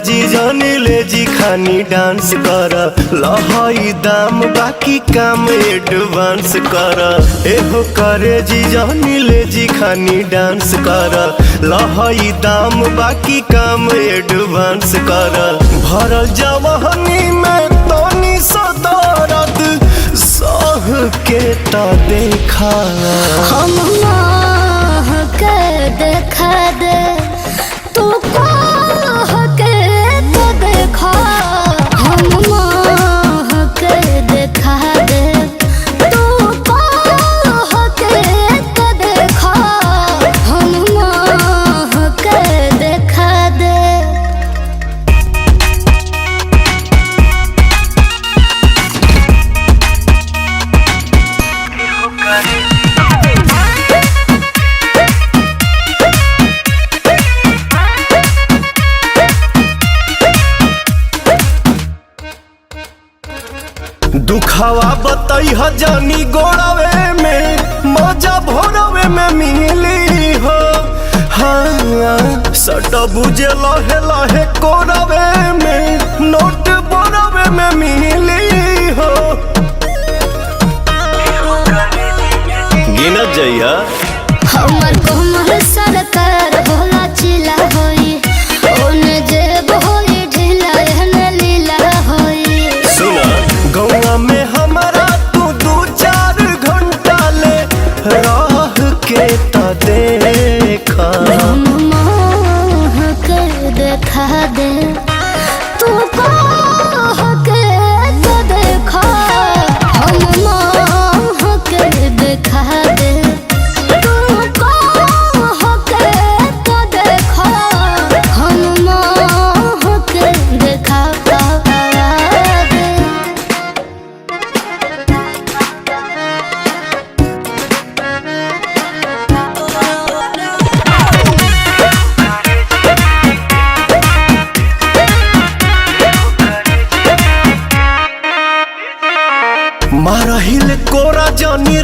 जी जानी ले जी खानी डांस कर लहाई दाम बाकी काम एडवांस कर एहो करे जी जानी ले जी खानी डांस कर लहाई दाम बाकी काम एडवांस कर भरल जवानी में तोनी सदारत सह के ता देखा हम के देखा दे तू कह के तो देखा हम के देखा दे तू कह के तो देखा हम के देखा दे। दुखावा बताई जानी गोड़ावे में मजा भोरवे में मिली हो हाँ सट बुझे लहे लहे कोरवे में नोट बोरवे में मिली हो गिनत जइया हमर कोमल सरकार भोला चिला होई ओने जेब होई ढीला एहने लीला होई। सुना गौआ में हमारा तू 2-4 घंटा ले राह के ता देखा हम के देखा दे तू कह के तो देखा हम के देखा दे तू कह के तो देखा हम के देखा दे। मारहिल कोरा जानी